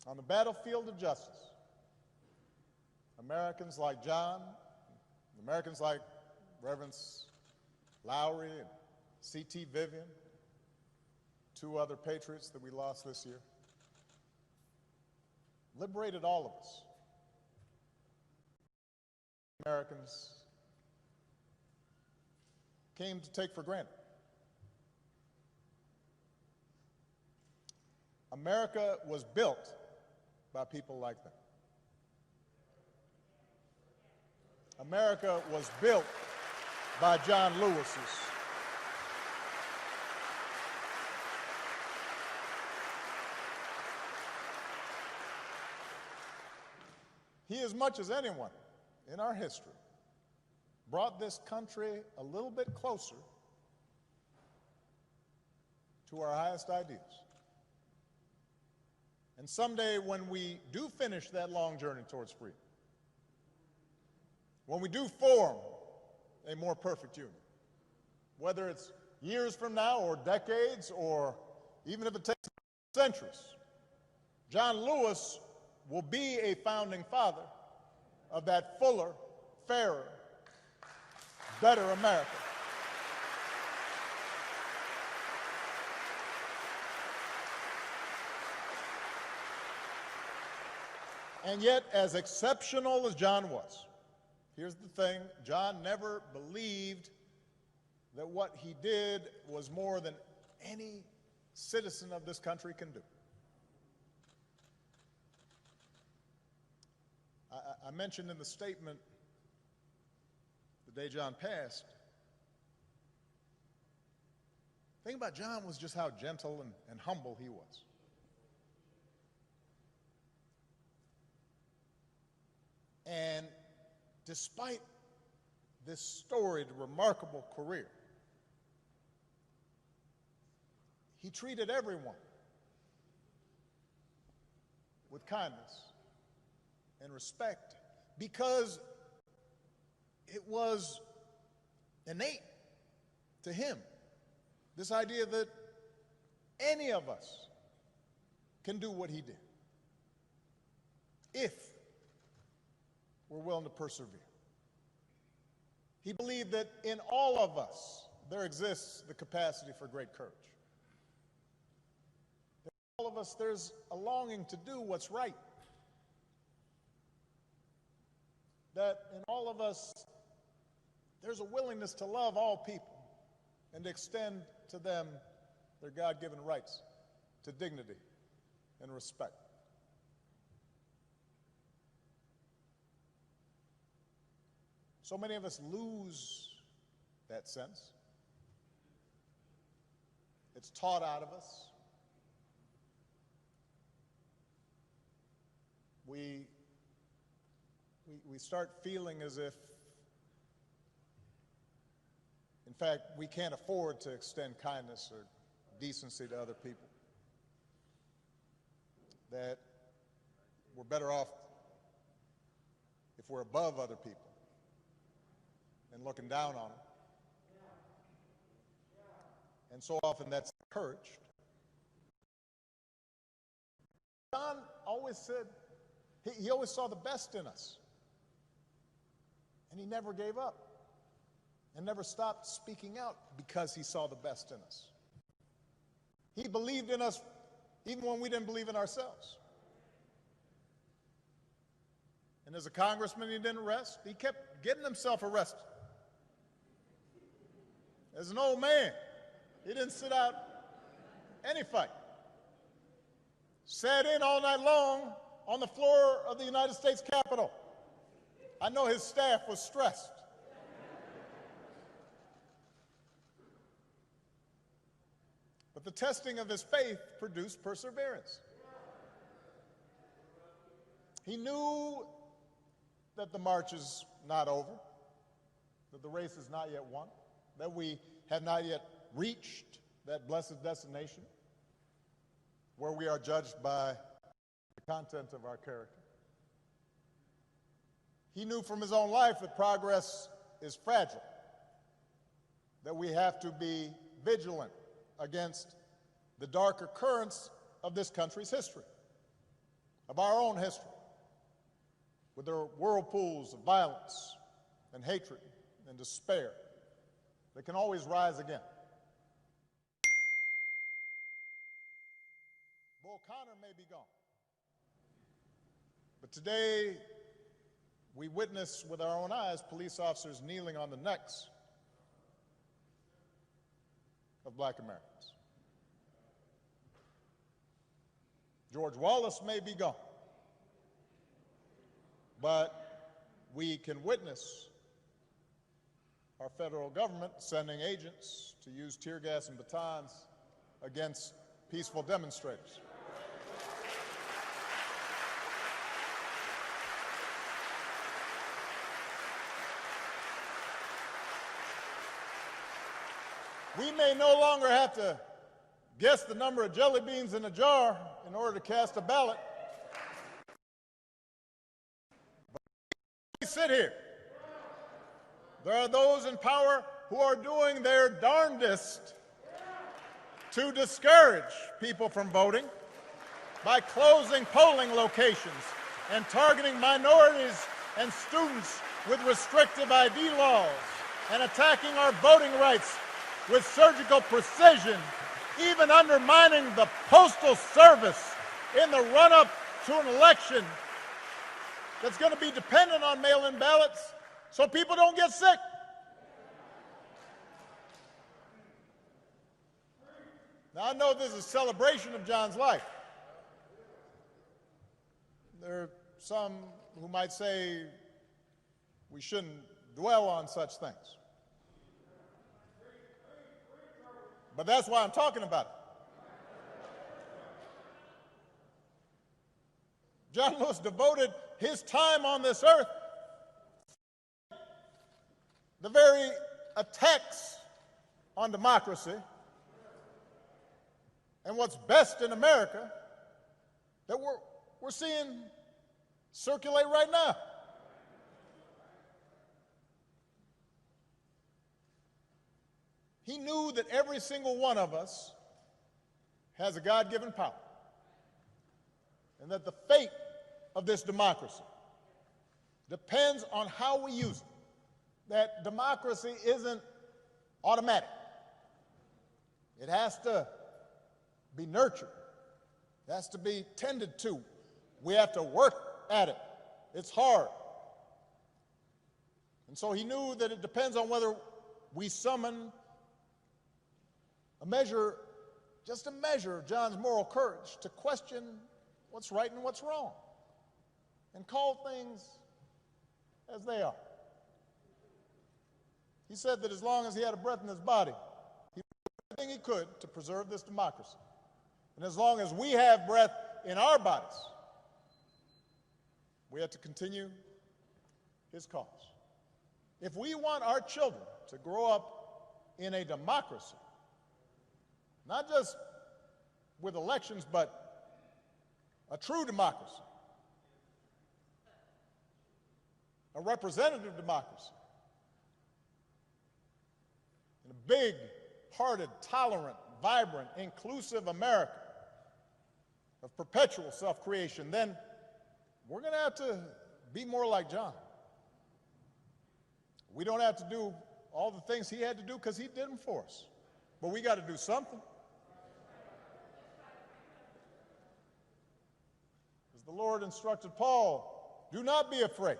On the battlefield of justice, Americans like John, Americans like Reverends Lowry and C.T. Vivian, two other patriots that we lost this year, liberated all of us. Americans came to take for granted. America was built by people like them. America was built by John Lewis's. He, as much as anyone in our history, brought this country a little bit closer to our highest ideals. And someday, when we do finish that long journey towards freedom, when we do form a more perfect union, whether it's years from now or decades or even if it takes centuries, John Lewis will be a founding father of that fuller, fairer, better America. And yet, as exceptional as John was, here's the thing, John never believed that what he did was more than any citizen of this country can do. I mentioned in the statement the day John passed, the thing about John was just how gentle and humble he was. And despite this storied, remarkable career, he treated everyone with kindness and respect because it was innate to him, this idea that any of us can do what he did if we're willing to persevere. He believed that in all of us there exists the capacity for great courage. In all of us there's a longing to do what's right. That in all of us there's a willingness to love all people and to extend to them their God-given rights to dignity and respect. So many of us lose that sense. It's taught out of us. We start feeling as if, in fact, we can't afford to extend kindness or decency to other people. That we're better off if we're above other people and looking down on them. And so often that's encouraged. John always said, he always saw the best in us. And he never gave up and never stopped speaking out because he saw the best in us. He believed in us even when we didn't believe in ourselves. And as a congressman, he didn't rest. He kept getting himself arrested. As an old man, he didn't sit out any fight. Sat in all night long on the floor of the United States Capitol. I know his staff was stressed. But the testing of his faith produced perseverance. He knew that the march is not over, that the race is not yet won, that we have not yet reached that blessed destination where we are judged by the content of our character. He knew from his own life that progress is fragile, that we have to be vigilant against the darker currents of this country's history. of our own history, with their whirlpools of violence and hatred and despair that can always rise again. Bull Connor may be gone, but today we witness with our own eyes police officers kneeling on the necks of black Americans. George Wallace may be gone, but we can witness our federal government sending agents to use tear gas and batons against peaceful demonstrators. We may no longer have to guess the number of jelly beans in a jar in order to cast a ballot. But we sit here. There are those in power who are doing their darndest to discourage people from voting by closing polling locations and targeting minorities and students with restrictive ID laws and attacking our voting rights with surgical precision, even undermining the Postal Service in the run-up to an election that's going to be dependent on mail-in ballots so people don't get sick. Now, I know this is a celebration of John's life. There are some who might say we shouldn't dwell on such things. But that's why I'm talking about it. John Lewis devoted his time on this earth to the very attacks on democracy and what's best in America that we're seeing circulate right now. He knew that every single one of us has a God-given power, and that the fate of this democracy depends on how we use it. That democracy isn't automatic. It has to be nurtured. It has to be tended to. We have to work at it. It's hard. And so he knew that it depends on whether we summon just a measure of John's moral courage to question what's right and what's wrong and call things as they are. He said that as long as he had a breath in his body, he did everything he could to preserve this democracy. And as long as we have breath in our bodies, we have to continue his cause. If we want our children to grow up in a democracy, not just with elections, but a true democracy, a representative democracy, in a big-hearted, tolerant, vibrant, inclusive America of perpetual self-creation, then we're going to have to be more like John. We don't have to do all the things he had to do because he did them for us, but we got to do something. As the Lord instructed Paul, do not be afraid.